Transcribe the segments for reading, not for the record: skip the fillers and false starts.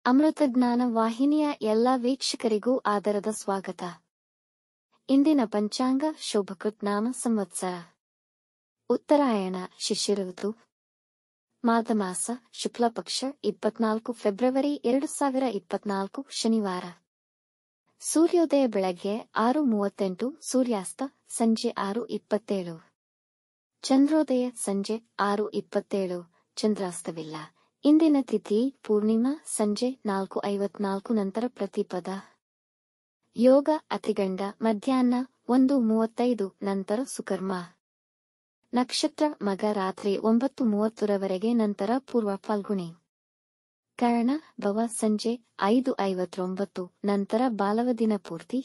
ಅಮೃತಜ್ಞಾನ ವಾಹಿನಿಯ ಎಲ್ಲ ವೀಕ್ಷಕರಿಗೂ ಆದರದ ಸ್ವಾಗತ. ಇಂದಿನ ಪಂಚಾಂಗ ಶೋಭಕೃತ್ ನಾಮ ಸಂವತ್ಸರ ಉತ್ತರಾಯಣ ಶಿಶಿರ ಋತು ಮಾಘಮಾಸ ಶುಕ್ಲಪಕ್ಷ 24 ಫೆಬ್ರವರಿ 2024 ಶನಿವಾರ. ಸೂರ್ಯೋದಯ ಬೆಳಗ್ಗೆ 6:38, ಸೂರ್ಯಾಸ್ತ ಸಂಜೆ 6:27. ಚಂದ್ರೋದಯ ಸಂಜೆ 6:27, ಚಂದ್ರಾಸ್ತವಿಲ್ಲ. ಇಂದಿನ ತಿಥಿ ಪೂರ್ಣಿಮಾ ಸಂಜೆ 4:54 ನಂತರ ಪ್ರತಿಪದ. ಯೋಗ ಅತಿಗಂಡ ಮಧ್ಯಾಹ್ನ 1:35 ನಂತರ ಸುಕರ್ಮ. ನಕ್ಷತ್ರ ಮಗ ರಾತ್ರಿ 9:30 ನಂತರ ಪೂರ್ವ ಫಾಲ್ಗುಣಿ. ಕರಣ ಭವ ಸಂಜೆ 5:59 ನಂತರ ಬಾಲವ ದಿನ ಪೂರ್ತಿ.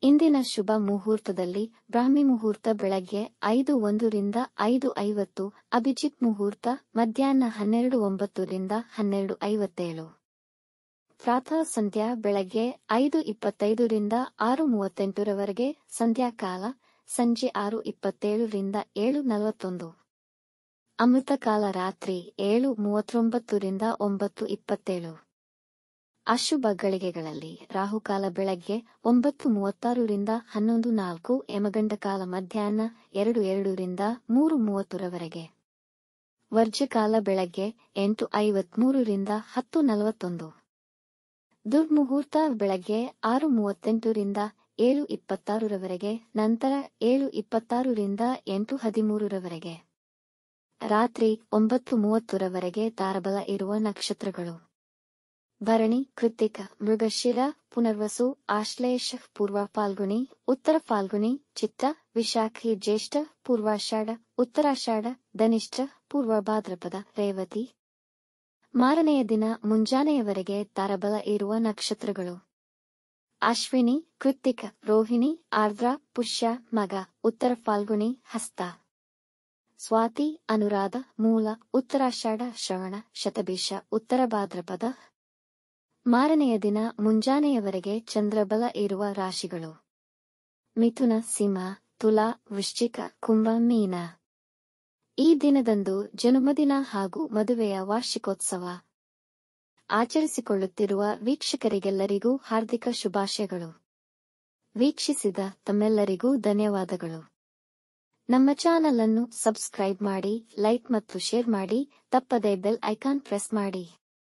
ಇಂದಿನ ಶುಭ ಮುಹೂರ್ತದಲ್ಲಿ ಬ್ರಾಹ್ಮಿ ಮುಹೂರ್ತ ಬೆಳಗ್ಗೆ 5:01 ರಿಂದ 5:50, ಅಭಿಜಿತ್ ಮುಹೂರ್ತ ಮಧ್ಯಾಹ್ನ 12:09 ರಿಂದ 12:57. ಪ್ರಾತಃ ಸಂಧ್ಯಾ ಬೆಳಗ್ಗೆ 5:25 ರಿಂದ 6:38 ಸಂಧ್ಯಾಕಾಲ ಸಂಜೆ 6:27 ರಿಂದ 7:41. ಅಮೃತಕಾಲ ರಾತ್ರಿ 7:39 ರಿಂದ 9:27. ಅಶುಭ ಗಳಿಗೆಗಳಲ್ಲಿ ರಾಹುಕಾಲ ಬೆಳಗ್ಗೆ 9:36 ರಿಂದ 11:04, ಯಮಗಂಡಕಾಲ ಮಧ್ಯಾಹ್ನ 2:02 ರಿಂದ 3:30. ವರ್ಜಕಾಲ ಬೆಳಗ್ಗೆ 8:53 ರಿಂದ 10:41. ದುರ್ಮುಹೂರ್ತ ಬೆಳಗ್ಗೆ 6:38 ರಿಂದ 7:26, ನಂತರ 7:26 ರಿಂದ 8:13. ರಾತ್ರಿ 9:30 ತಾರಬಲ ಇರುವ ನಕ್ಷತ್ರಗಳು: ಭರಣಿ, ಕೃತ್ತಿಕ, ಮೃಗಶಿರ, ಪುನರ್ವಸು, ಆಶ್ಲೇಷ, ಪೂರ್ವ ಫಾಲ್ಗುಣಿ, ಉತ್ತರ ಫಾಲ್ಗುಣಿ, ಚಿತ್ತ, ವಿಶಾಖಿ, ಜ್ಯೇಷ್ಠ, ಪೂರ್ವಾಷಾಢ, ಉತ್ತರಾಷಾಢ, ಧನಿಷ್ಠ, ಪೂರ್ವ ಭಾದ್ರಪದ, ರೇವತಿ. ಮಾರನೆಯ ದಿನ ಮುಂಜಾನೆಯವರೆಗೆ ತಾರಬಲ ಇರುವ ನಕ್ಷತ್ರಗಳು: ಅಶ್ವಿನಿ, ಕೃತ್ತಿಕ, ರೋಹಿಣಿ, ಆರ್ದ್ರ, ಪುಷ್ಯ, ಮಗ, ಉತ್ತರ ಫಾಲ್ಗುಣಿ, ಹಸ್ತ. ಸ್ವಾತಿ, ಅನುರಾಧ, ಮೂಲ, ಉತ್ತರಾಷಾಢ, ಶ್ರವಣ, ಶತಭಿಷ, ಉತ್ತರ ಭಾದ್ರಪದ. ಮಾರನೆಯ ದಿನ ಮುಂಜಾನೆಯವರೆಗೆ ಚಂದ್ರಬಲ ಇರುವ ರಾಶಿಗಳು: ಮಿಥುನ, ಸಿಂಹ, ತುಲಾ, ವೃಶ್ಚಿಕ, ಕುಂಭ, ಮೀನ. ಈ ದಿನದಂದು ಜನ್ಮದಿನ ಹಾಗೂ ಮದುವೆಯ ವಾರ್ಷಿಕೋತ್ಸವ ಆಚರಿಸಿಕೊಳ್ಳುತ್ತಿರುವ ವೀಕ್ಷಕರಿಗೆಲ್ಲರಿಗೂ ಹಾರ್ದಿಕ ಶುಭಾಶಯಗಳು. ವೀಕ್ಷಿಸಿದ ತಮ್ಮೆಲ್ಲರಿಗೂ ಧನ್ಯವಾದಗಳು. ನಮ್ಮ ಚಾನಲ್ ಅನ್ನು ಸಬ್ಸ್ಕ್ರೈಬ್ ಮಾಡಿ, ಲೈಕ್ ಮತ್ತು ಶೇರ್ ಮಾಡಿ, ತಪ್ಪದೇ ಬೆಲ್ ಐಕಾನ್ ಪ್ರೆಸ್ ಮಾಡಿ.